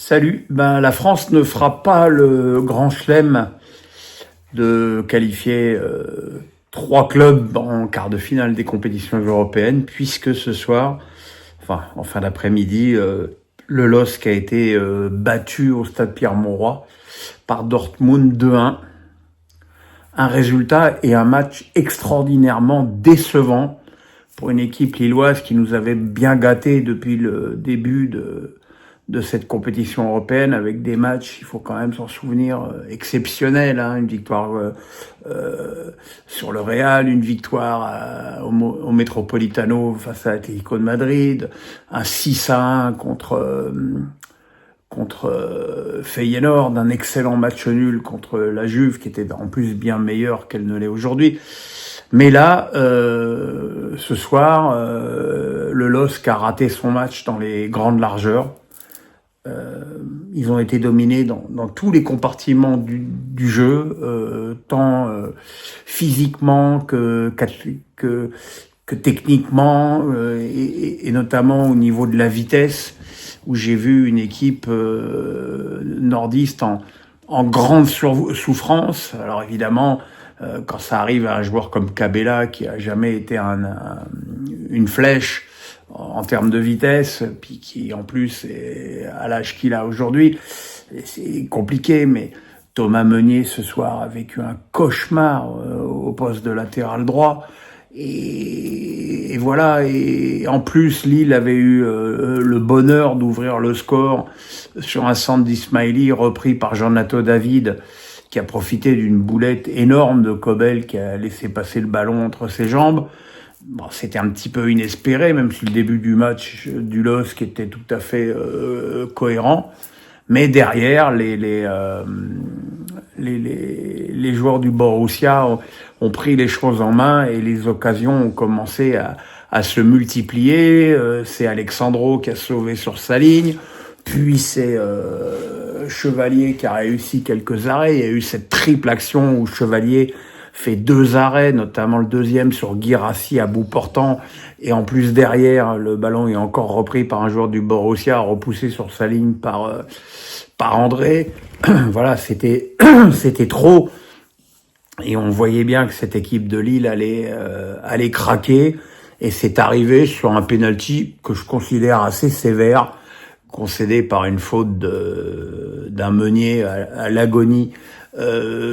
Salut, la France ne fera pas le grand chelem de qualifier trois clubs en quart de finale des compétitions européennes, puisque ce soir, en fin d'après-midi, le LOSC a été battu au stade Pierre-Mauroy par Dortmund 2-1. Un résultat et un match extraordinairement décevant pour une équipe lilloise qui nous avait bien gâtés depuis le début de cette compétition européenne, avec des matchs, il faut quand même s'en souvenir, exceptionnels, une victoire sur le Real, une victoire au Metropolitano face à Atlético de Madrid, un 6-1 contre Feyenoord, un excellent match nul contre la Juve, qui était en plus bien meilleure qu'elle ne l'est aujourd'hui. Mais là, ce soir, le LOSC a raté son match dans les grandes largeurs. Ils ont été dominés dans tous les compartiments du jeu, tant physiquement que techniquement, et notamment au niveau de la vitesse, où j'ai vu une équipe nordiste en grande souffrance. Alors évidemment, quand ça arrive à un joueur comme Cabella, qui a jamais été une flèche en termes de vitesse, puis qui en plus est à l'âge qu'il a aujourd'hui, c'est compliqué. Mais Thomas Meunier ce soir a vécu un cauchemar au poste de latéral droit, et voilà. Et en plus, Lille avait eu le bonheur d'ouvrir le score sur un centre d'Ismaili repris par Jean-Nato David, qui a profité d'une boulette énorme de Kobel, qui a laissé passer le ballon entre ses jambes. Bon, c'était un petit peu inespéré, même si le début du match du LOSC était tout à fait cohérent. Mais derrière, les joueurs du Borussia ont pris les choses en main, et les occasions ont commencé à se multiplier. C'est Alexandro qui a sauvé sur sa ligne, puis c'est Chevalier qui a réussi quelques arrêts. Il y a eu cette triple action où Chevalier fait 2 arrêts, notamment le deuxième sur Guirassy à bout portant, et en plus derrière, le ballon est encore repris par un joueur du Borussia, repoussé sur sa ligne par André. Voilà, c'était trop, et on voyait bien que cette équipe de Lille allait craquer, et c'est arrivé sur un penalty que je considère assez sévère, concédé par une faute d'un Meunier à l'agonie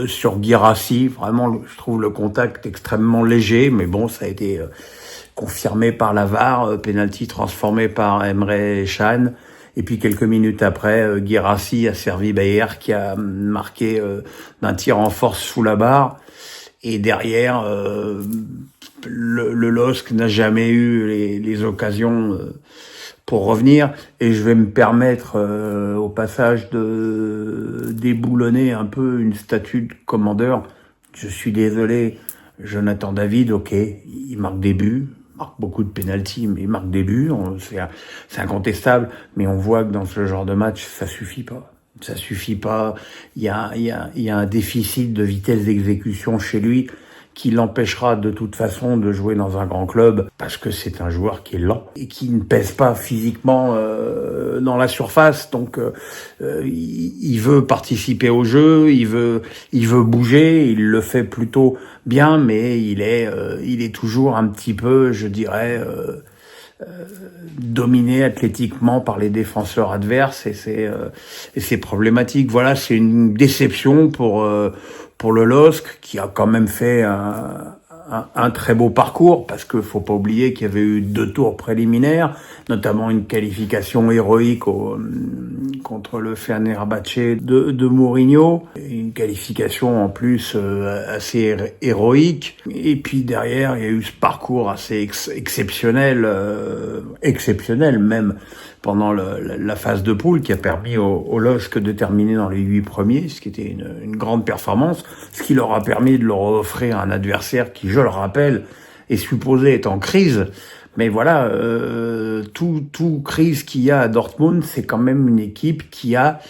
sur Guirassy. Vraiment, je trouve le contact extrêmement léger, mais bon, ça a été confirmé par la VAR, penalty transformé par Emre Can. Et puis quelques minutes après, Guirassy a servi Bayer, qui a marqué d'un tir en force sous la barre. Et derrière, le LOSC n'a jamais eu les occasions pour revenir. Et je vais me permettre au passage de déboulonner un peu une statue de commandeur. Je suis désolé, Jonathan David, ok, il marque des buts, marque beaucoup de pénaltys, mais il marque des buts, c'est incontestable, mais on voit que dans ce genre de match, ça suffit pas. Ça suffit pas. Il y a un déficit de vitesse d'exécution chez lui qui l'empêchera de toute façon de jouer dans un grand club, parce que c'est un joueur qui est lent et qui ne pèse pas physiquement dans la surface. Donc il veut participer au jeu, il veut bouger, il le fait plutôt bien, mais il est toujours un petit peu, je dirais, dominé athlétiquement par les défenseurs adverses, et c'est problématique. Voilà, c'est une déception pour le LOSC, qui a quand même fait un très beau parcours, parce que faut pas oublier qu'il y avait eu 2 tours préliminaires, notamment une qualification héroïque contre le Fenerbahçe de Mourinho, une qualification en plus assez héroïque. Et puis derrière, il y a eu ce parcours assez exceptionnel même, pendant la phase de poule, qui a permis au LOSC de terminer dans les 8 premiers, ce qui était une grande performance, ce qui leur a permis de leur offrir un adversaire qui, je le rappelle, est supposé être en crise. Mais voilà, tout crise qu'il y a à Dortmund, c'est quand même une équipe qui a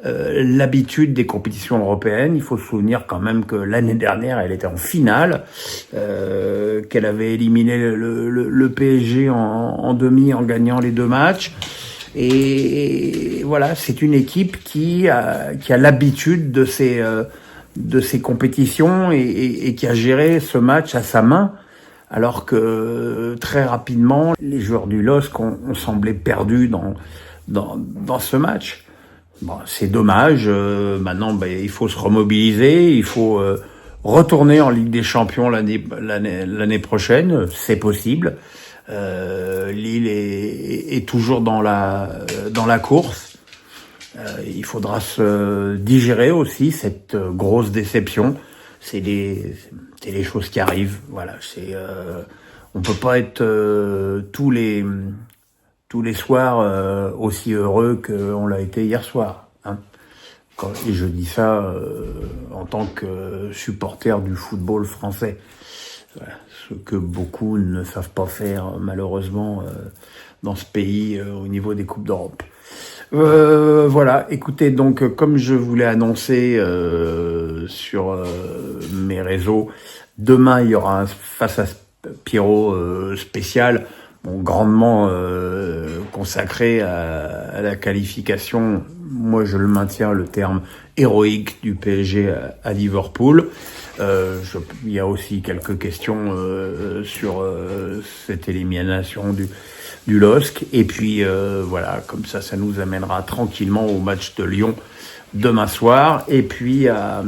l'habitude des compétitions européennes. Il faut se souvenir quand même que l'année dernière, elle était en finale, qu'elle avait éliminé le PSG en demi en gagnant les 2 matchs. Et voilà, c'est une équipe qui a l'habitude de ces compétitions et qui a géré ce match à sa main, alors que très rapidement, les joueurs du LOSC ont semblé perdus dans ce match. Bon, c'est dommage. Maintenant, il faut se remobiliser. Il faut retourner en Ligue des Champions l'année prochaine. C'est possible. Lille est toujours dans la course. Il faudra se digérer aussi cette grosse déception. C'est les choses qui arrivent. Voilà. On peut pas être tous les soirs aussi heureux qu'on l'a été hier soir. Hein. Et je dis ça en tant que supporter du football français. Voilà. Ce que beaucoup ne savent pas faire malheureusement dans ce pays au niveau des Coupes d'Europe. Voilà, écoutez, donc comme je vous l'ai annoncé sur mes réseaux, demain il y aura un face à Pierrot spécial, grandement consacré à la qualification. Moi je le maintiens, le terme héroïque du PSG à Liverpool. Il y a aussi quelques questions sur cette élimination du LOSC. Et puis voilà, comme ça nous amènera tranquillement au match de Lyon demain soir. Et puis à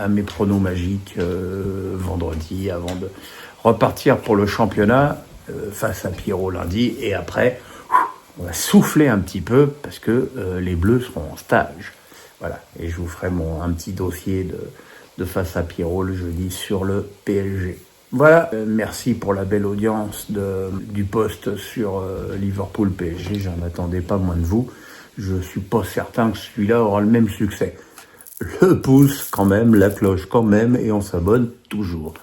mes pronos magiques vendredi, avant de repartir pour le championnat face à Pierrot lundi. Et après, on va souffler un petit peu parce que les Bleus seront en stage. Voilà, et je vous ferai un petit dossier de face à Pierrot le jeudi sur le PSG. Voilà, merci pour la belle audience du post sur Liverpool PSG. J'en attendais pas moins de vous. Je suis pas certain que celui-là aura le même succès. Le pouce quand même, la cloche quand même, et on s'abonne toujours.